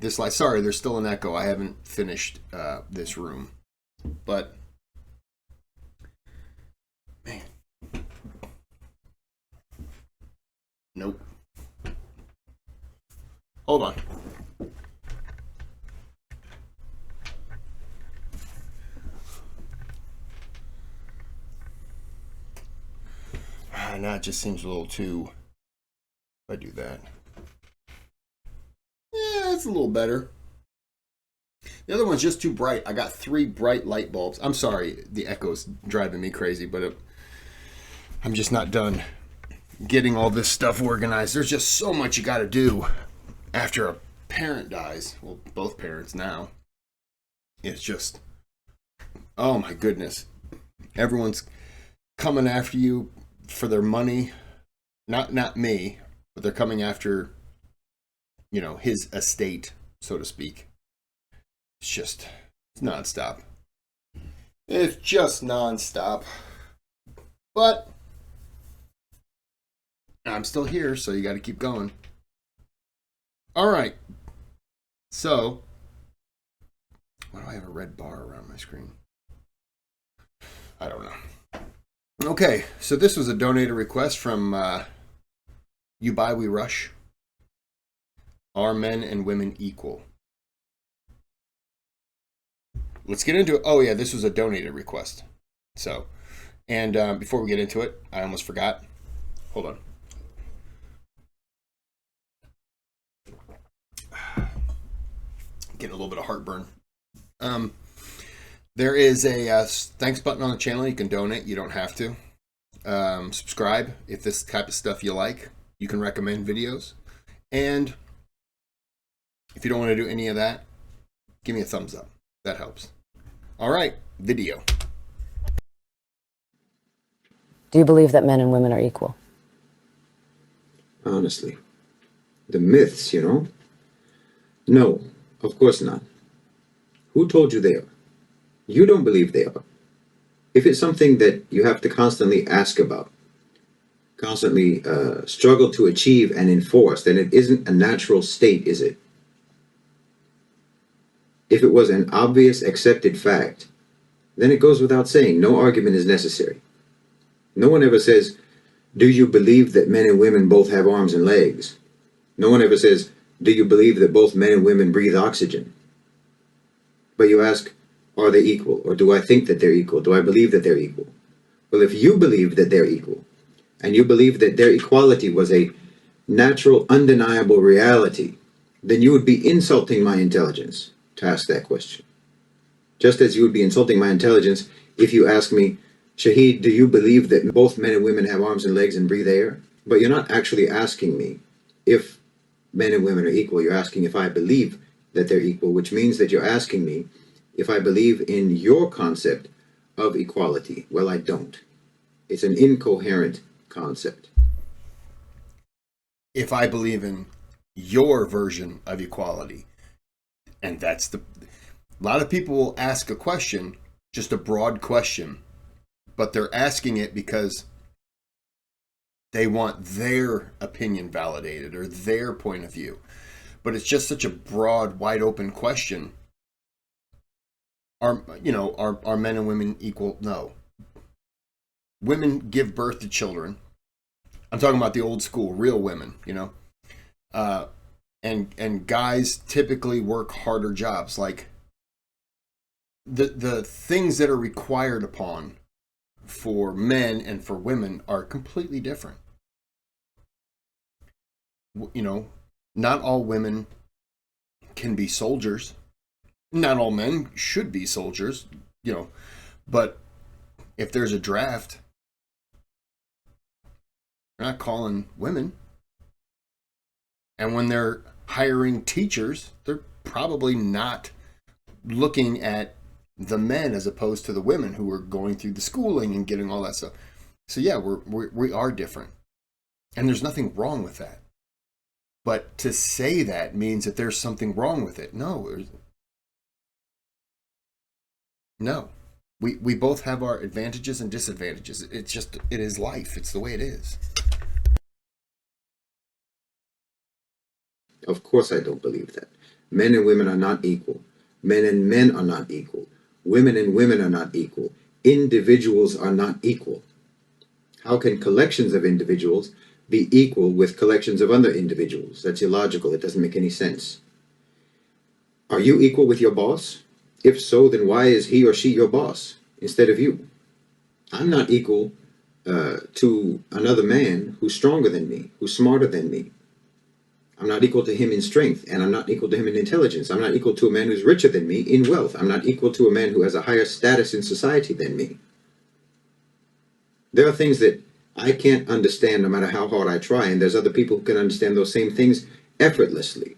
this light. Sorry, there's still an echo. I haven't finished this room, but man, nope. Hold on. Now it just seems a little too. If I do that, yeah, it's a little better. The other one's just too bright. I got 3 bright light bulbs. I'm sorry, the echo's driving me crazy, but I'm just not done getting all this stuff organized. There's just so much you got to do after a parent dies. Well, both parents now. It's just, oh my goodness. Everyone's coming after you for their money. Not me, but they're coming after, his estate, so to speak. It's nonstop. It's just nonstop. But I'm still here, so you got to keep going. All right. So, why do I have a red bar around my screen? I don't know. Okay, so this was a donator request from YouBuyWeRush. Are men and women equal? Let's get into it. Oh yeah, this was a donated request. So, and before we get into it, I almost forgot. Hold on. Getting a little bit of heartburn. There is a thanks button on the channel. You can donate. You don't have to. Subscribe if this type of stuff you like. You can recommend videos. And if you don't want to do any of that, give me a thumbs up. That helps. All right, video. Do you believe that men and women are equal? Honestly, the myths, No, of course not. Who told you they are? You don't believe they are. If it's something that you have to constantly ask about, constantly struggle to achieve and enforce, then it isn't a natural state, is it? If it was an obvious accepted fact, then it goes without saying, no argument is necessary. No one ever says, do you believe that men and women both have arms and legs? No one ever says, do you believe that both men and women breathe oxygen? But you ask, are they equal? Or do I think that they're equal? Do I believe that they're equal? Well, if you believe that they're equal, and you believe that their equality was a natural, undeniable reality, then you would be insulting my intelligence to ask that question. Just as you would be insulting my intelligence if you ask me, Shahid, do you believe that both men and women have arms and legs and breathe air? But you're not actually asking me if men and women are equal. You're asking if I believe that they're equal, which means that you're asking me if I believe in your concept of equality. Well, I don't. It's an incoherent concept. If I believe in your version of equality, and a lot of people will ask a question, just a broad question, but they're asking it because they want their opinion validated or their point of view. But it's just such a broad, wide open question. Are men and women equal? No. Women give birth to children. I'm talking about the old school, real women, and guys typically work harder jobs. Like the things that are required upon for men and for women are completely different. Not all women can be soldiers. Not all men should be soldiers, but if there's a draft, they're not calling women. And when they're hiring teachers, they're probably not looking at the men as opposed to the women who are going through the schooling and getting all that stuff. So yeah, we are different. And there's nothing wrong with that. But to say that means that there's something wrong with it. No. We both have our advantages and disadvantages. It is life. It's the way it is. Of course I don't believe that. Men and women are not equal. Men and men are not equal. Women and women are not equal. Individuals are not equal. How can collections of individuals be equal with collections of other individuals? That's illogical. It doesn't make any sense. Are you equal with your boss? If so, then why is he or she your boss instead of you? I'm not equal to another man who's stronger than me, who's smarter than me. I'm not equal to him in strength, and I'm not equal to him in intelligence. I'm not equal to a man who's richer than me in wealth. I'm not equal to a man who has a higher status in society than me. There are things that I can't understand no matter how hard I try, and there's other people who can understand those same things effortlessly.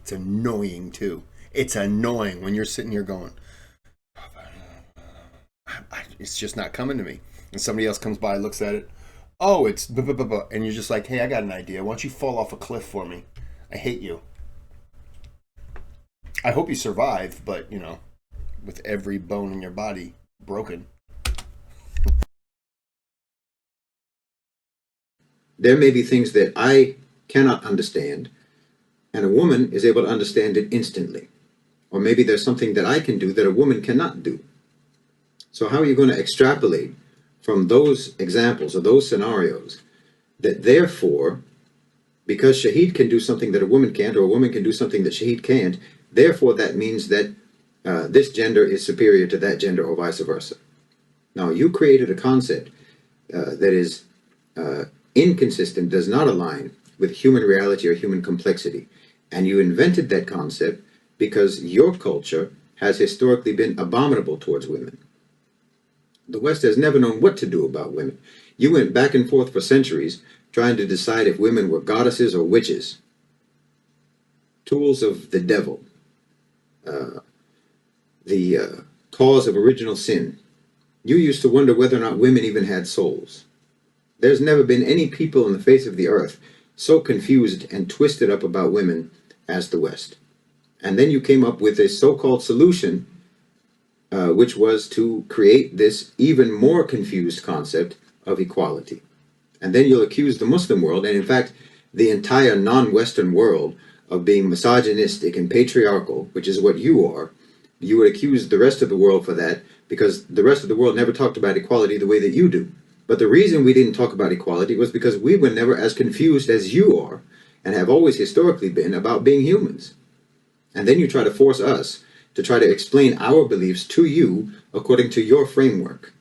It's annoying, too. It's annoying when you're sitting here going, it's just not coming to me. And somebody else comes by, looks at it. Oh, it's blah, blah, blah, blah. And you're just like, hey, I got an idea. Why don't you fall off a cliff for me? I hate you. I hope you survive, but, you know, with every bone in your body broken. There may be things that I cannot understand, and a woman is able to understand it instantly. Or maybe there's something that I can do that a woman cannot do. So how are you going to extrapolate from those examples or those scenarios that therefore, because Shahid can do something that a woman can't, or a woman can do something that Shahid can't, therefore that means that this gender is superior to that gender or vice versa? Now, you created a concept that is inconsistent, does not align with human reality or human complexity. And you invented that concept because your culture has historically been abominable towards women. The West has never known what to do about women. You went back and forth for centuries trying to decide if women were goddesses or witches, tools of the devil, the cause of original sin. You used to wonder whether or not women even had souls. There's never been any people on the face of the earth so confused and twisted up about women as the West. And then you came up with a so-called solution, which was to create this even more confused concept of equality. And then you'll accuse the Muslim world, and in fact, the entire non-Western world, of being misogynistic and patriarchal, which is what you are. You would accuse the rest of the world for that, because the rest of the world never talked about equality the way that you do. But the reason we didn't talk about equality was because we were never as confused as you are, and have always historically been, about being humans. And then you try to force us to try to explain our beliefs to you according to your framework.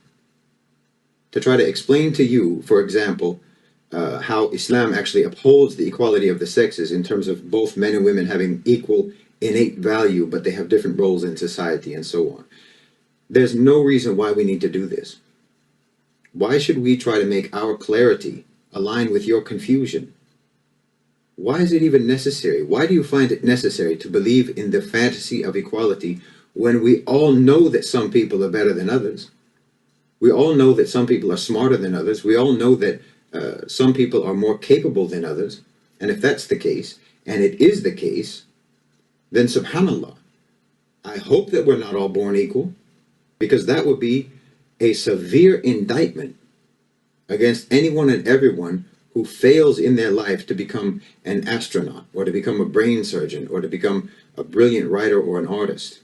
To try to explain to you, for example, how Islam actually upholds the equality of the sexes in terms of both men and women having equal innate value, but they have different roles in society and so on. There's no reason why we need to do this. Why should we try to make our clarity align with your confusion? Why is it even necessary? Why do you find it necessary to believe in the fantasy of equality when we all know that some people are better than others? We all know that some people are smarter than others. We all know that some people are more capable than others. And if that's the case, and it is the case, then subhanAllah, I hope that we're not all born equal, because that would be a severe indictment against anyone and everyone who fails in their life to become an astronaut, or to become a brain surgeon, or to become a brilliant writer or an artist.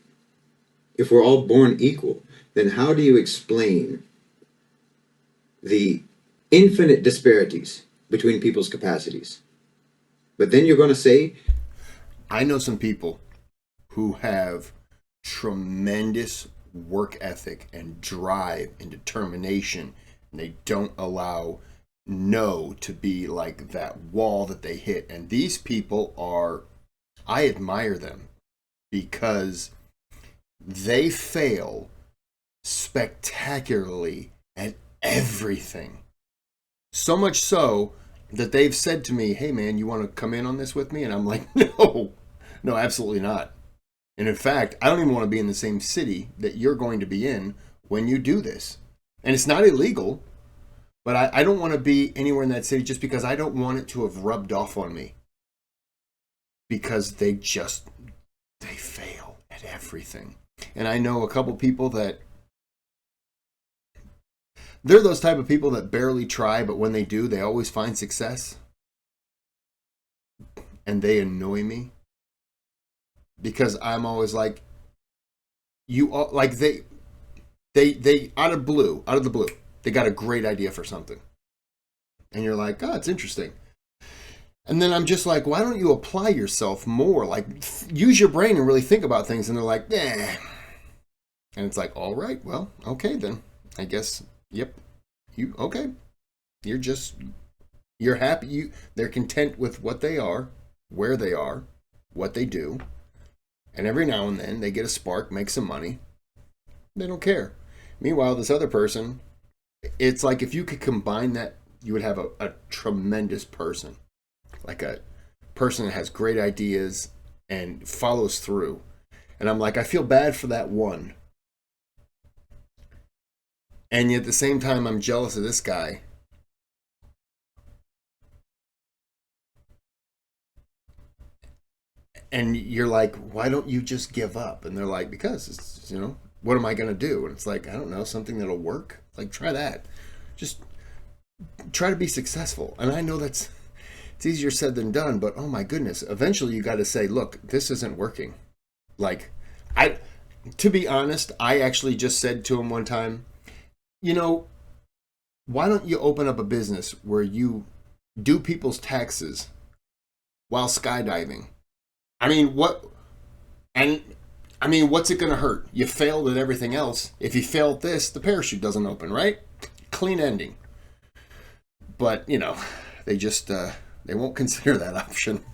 If we're all born equal, then how do you explain the infinite disparities between people's capacities? But then you're going to say, I know some people who have tremendous work ethic and drive and determination, and they don't allow no to be like that wall that they hit. And these people are, I admire them because they fail spectacularly at everything. So much so that they've said to me, hey man, you want to come in on this with me? And I'm like, no, absolutely not. And in fact, I don't even want to be in the same city that you're going to be in when you do this. And it's not illegal, but I don't want to be anywhere in that city just because I don't want it to have rubbed off on me. Because they fail at everything. And I know a couple people that they're those type of people that barely try, but when they do, they always find success. And they annoy me because I'm always like, you all, like they out of the blue, they got a great idea for something, and you're like, oh, it's interesting. And then I'm just like, why don't you apply yourself more? Like, use your brain and really think about things. And they're like, eh. And it's like, all right, well, okay then. I guess, yep. Okay. You're happy. They're content with what they are, where they are, what they do. And every now and then they get a spark, make some money. They don't care. Meanwhile, this other person, it's like if you could combine that, you would have a tremendous person. Like a person that has great ideas and follows through. And I'm like, I feel bad for that one. And yet at the same time, I'm jealous of this guy. And you're like, why don't you just give up? And they're like, because it's, what am I going to do? And it's like, I don't know, something that'll work. Like, try that. Just try to be successful. And I know it's easier said than done, but oh my goodness, eventually you got to say, look, this isn't working. Like, to be honest, I actually just said to him one time, why don't you open up a business where you do people's taxes while skydiving? What's it going to hurt? You failed at everything else. If you failed this, the parachute doesn't open, right? Clean ending. But, they just, they won't consider that option.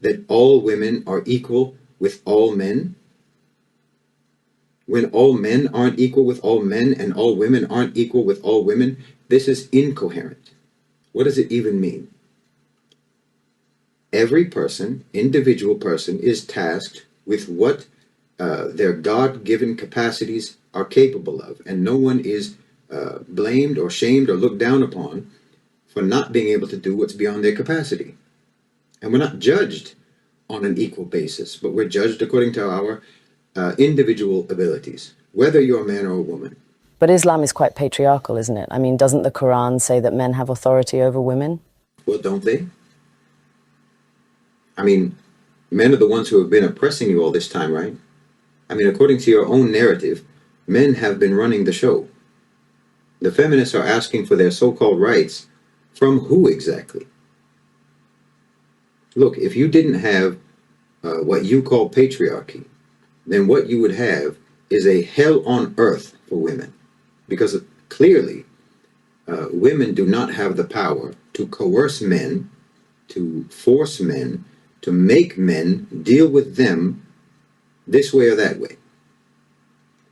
That all women are equal with all men? When all men aren't equal with all men and all women aren't equal with all women, this is incoherent. What does it even mean? Every person, individual person, is tasked with what their God-given capacities are capable of, and no one is blamed or shamed or looked down upon for not being able to do what's beyond their capacity. And we're not judged on an equal basis, but we're judged according to our individual abilities, whether you're a man or a woman. But Islam is quite patriarchal, isn't it? Doesn't the Quran say that men have authority over women? Well, don't they? Men are the ones who have been oppressing you all this time, right? According to your own narrative, men have been running the show. The feminists are asking for their so-called rights from who exactly? Look, if you didn't have what you call patriarchy, then what you would have is a hell on earth for women. Because clearly, women do not have the power to coerce men, to force men, to make men deal with them this way or that way.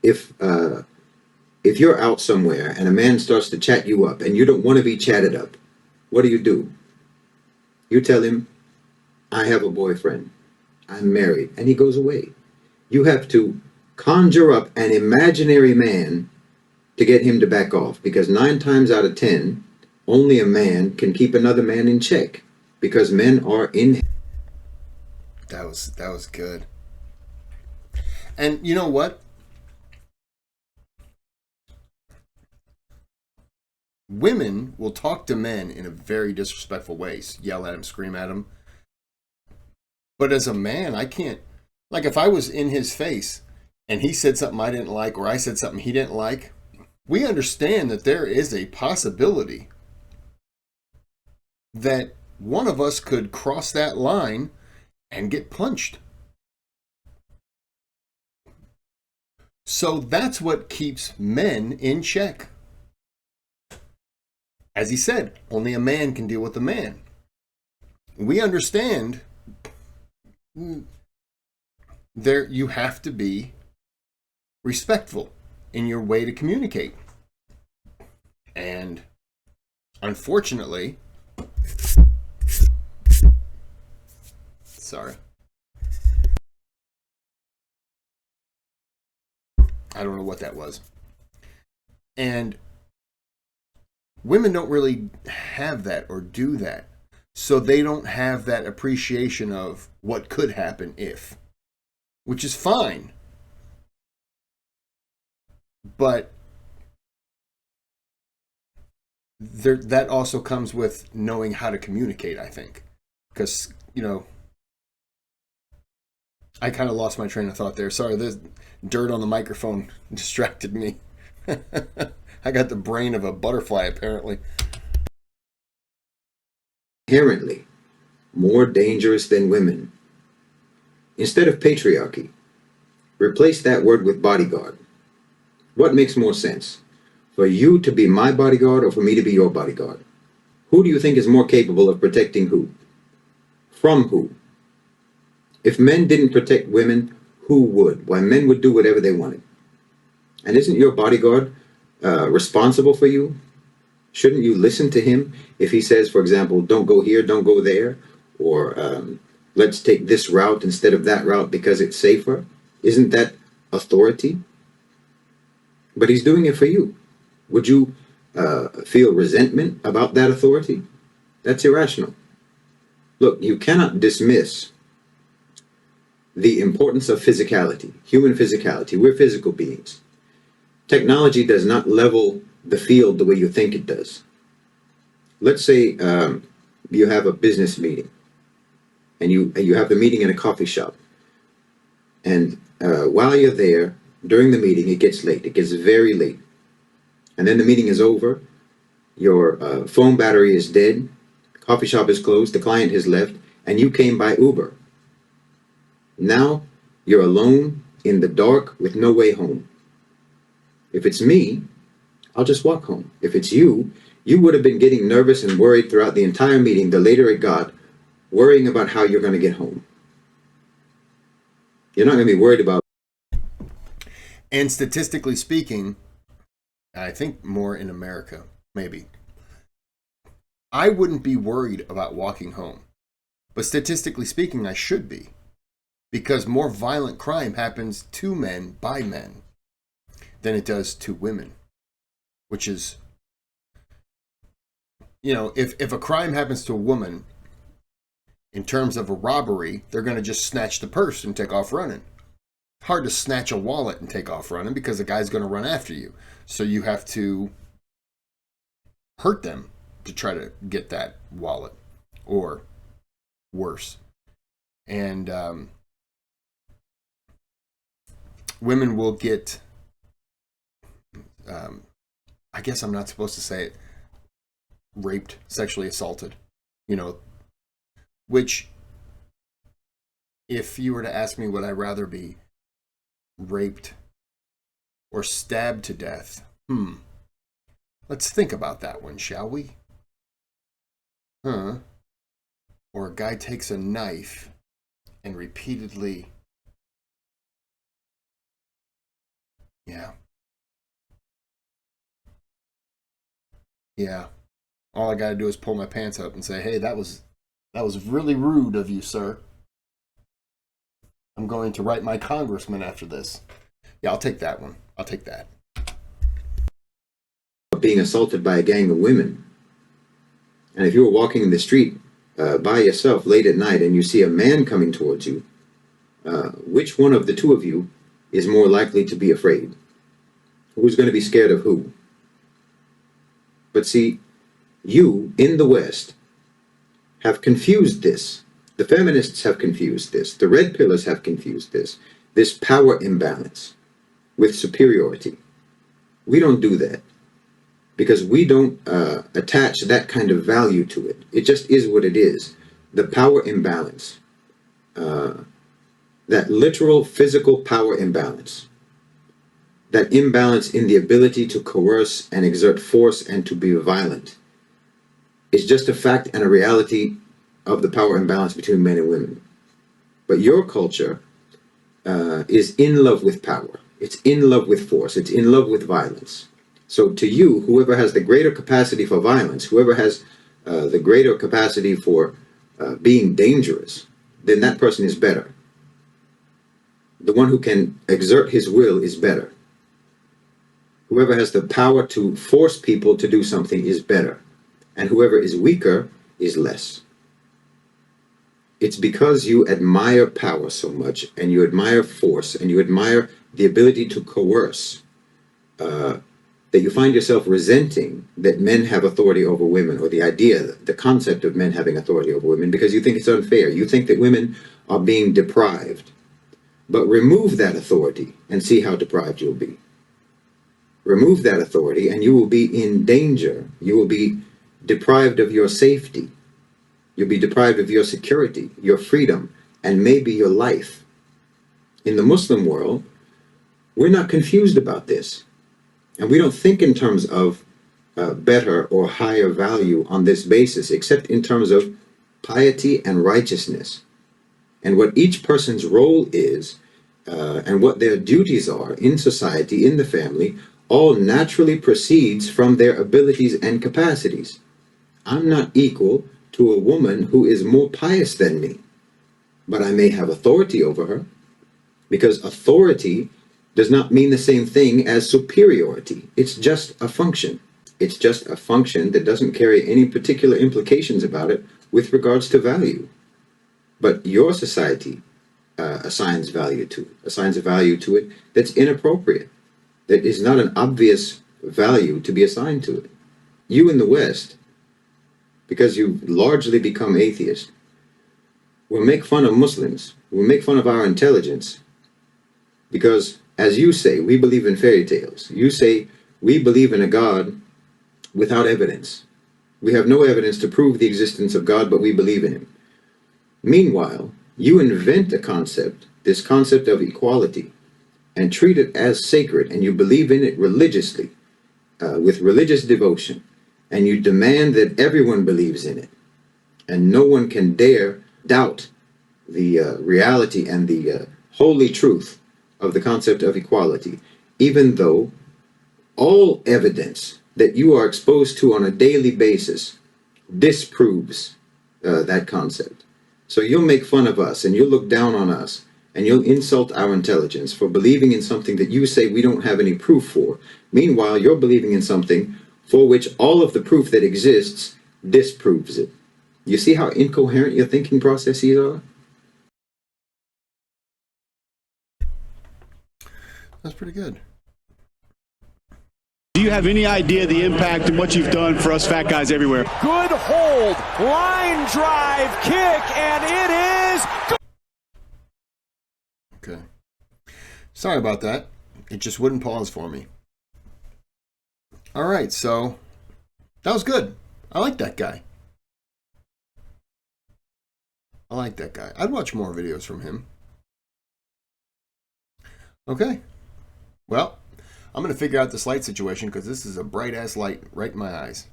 If you're out somewhere and a man starts to chat you up and you don't want to be chatted up, what do? You tell him, I have a boyfriend, I'm married, and he goes away. You have to conjure up an imaginary man to get him to back off, because 9 times out of 10, only a man can keep another man in check, because men are in. That was good. And you know what? Women will talk to men in a very disrespectful way, yell at him, scream at him. But as a man, I can't. Like, if I was in his face and he said something I didn't like, or I said something he didn't like, we understand that there is a possibility that one of us could cross that line and get punched. So that's what keeps men in check. As he said, only a man can deal with a man. We understand you have to be respectful in your way to communicate. And unfortunately, sorry, I don't know what that was. And women don't really have that or do that. So they don't have that appreciation of what could happen if, which is fine. But that also comes with knowing how to communicate, I think. Because, I kind of lost my train of thought there. Sorry, there's dirt on the microphone distracted me. I got the brain of a butterfly, apparently. Inherently more dangerous than women. Instead of patriarchy, replace that word with bodyguard. What makes more sense? For you to be my bodyguard or for me to be your bodyguard? Who do you think is more capable of protecting who? From who? If men didn't protect women, who would? Why, men would do whatever they wanted. And isn't your bodyguard responsible for you? Shouldn't you listen to him if he says, for example, don't go here, don't go there, or let's take this route instead of that route because it's safer? Isn't that authority? But he's doing it for you. Would you feel resentment about that authority? That's irrational. Look, you cannot dismiss the importance of physicality, human physicality. We're physical beings. Technology does not level the field the way you think it does. Let's say you have a business meeting, and you have the meeting in a coffee shop. And while you're there, during the meeting, it gets late. It gets very late. And then the meeting is over. Your phone battery is dead. The coffee shop is closed. The client has left. And you came by Uber. Now you're alone in the dark with no way home. If it's me, I'll just walk home. If it's you, you would have been getting nervous and worried throughout the entire meeting, the later it got, worrying about how you're going to get home. You're not going to be worried about. And statistically speaking, I think more in America, maybe, I wouldn't be worried about walking home. But statistically speaking, I should be. Because more violent crime happens to men by men than it does to women. Which is, if a crime happens to a woman, in terms of a robbery, they're going to just snatch the purse and take off running. Hard to snatch a wallet and take off running because the guy's going to run after you. So you have to hurt them to try to get that wallet, or worse. And women will get, I guess I'm not supposed to say it, raped, sexually assaulted, which, if you were to ask me, would I rather be raped or stabbed to death? Let's think about that one, shall we? Or a guy takes a knife and repeatedly... Yeah. All I gotta do is pull my pants up and say, hey, that was really rude of you, sir. I'm going to write my congressman after this. Yeah, I'll take that one. I'll take that. Being assaulted by a gang of women. And if you were walking in the street by yourself late at night and you see a man coming towards you, which one of the two of you is more likely to be afraid? Who's going to be scared of who? But see, you in the West have confused this. The feminists have confused this. The red pillars have confused this power imbalance with superiority. We don't do that because we don't attach that kind of value to it. It just is what it is. The power imbalance, that literal physical power imbalance, that imbalance in the ability to coerce and exert force and to be violent, is just a fact and a reality of the power imbalance between men and women. But your culture is in love with power. It's in love with force. It's in love with violence. So to you, whoever has the greater capacity for violence, whoever has the greater capacity for being dangerous, then that person is better. The one who can exert his will is better. Whoever has the power to force people to do something is better. And whoever is weaker is less. It's because you admire power so much, and you admire force, and you admire the ability to coerce, that that you find yourself resenting that men have authority over women, or the idea, the concept of men having authority over women, because you think it's unfair. You think that women are being deprived. But remove that authority and see how deprived you'll be. Remove that authority and you will be in danger. You will be deprived of your safety. You'll be deprived of your security, your freedom, and maybe your life. In the Muslim world, we're not confused about this. And we don't think in terms of better or higher value on this basis, except in terms of piety and righteousness. And what each person's role is, and what their duties are in society, in the family, all naturally proceeds from their abilities and capacities. I'm not equal to a woman who is more pious than me, but I may have authority over her, because authority does not mean the same thing as superiority. It's just a function. It's just a function that doesn't carry any particular implications about it with regards to value. But your society assigns a value to it that's inappropriate, that is not an obvious value to be assigned to it. You in the West, because you've largely become atheist, will make fun of Muslims, will make fun of our intelligence, because, as you say, we believe in fairy tales. You say we believe in a God without evidence. We have no evidence to prove the existence of God, but we believe in him. Meanwhile, you invent a concept, this concept of equality, and treat it as sacred, and you believe in it religiously, with religious devotion, and you demand that everyone believes in it, and no one can dare doubt the reality and the holy truth of the concept of equality, even though all evidence that you are exposed to on a daily basis disproves that concept. So you'll make fun of us, and you'll look down on us, and you'll insult our intelligence for believing in something that you say we don't have any proof for. Meanwhile, you're believing in something for which all of the proof that exists disproves it. You see how incoherent your thinking processes are? That's pretty good. Do you have any idea the impact and what you've done for us fat guys everywhere? Good hold, line drive, kick, and it is good. Okay. Sorry about that. It just wouldn't pause for me. All right, so that was good. I like that guy. I'd watch more videos from him. Okay. Well, I'm going to figure out this light situation, because this is a bright-ass light right in my eyes.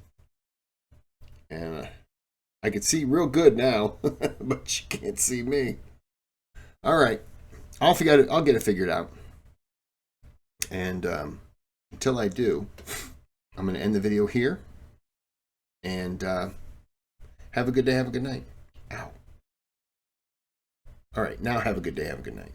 And I can see real good now, but you can't see me. All right. I'll get it figured out. And until I do, I'm going to end the video here. And have a good day, have a good night. Ow. All right, now have a good day, have a good night.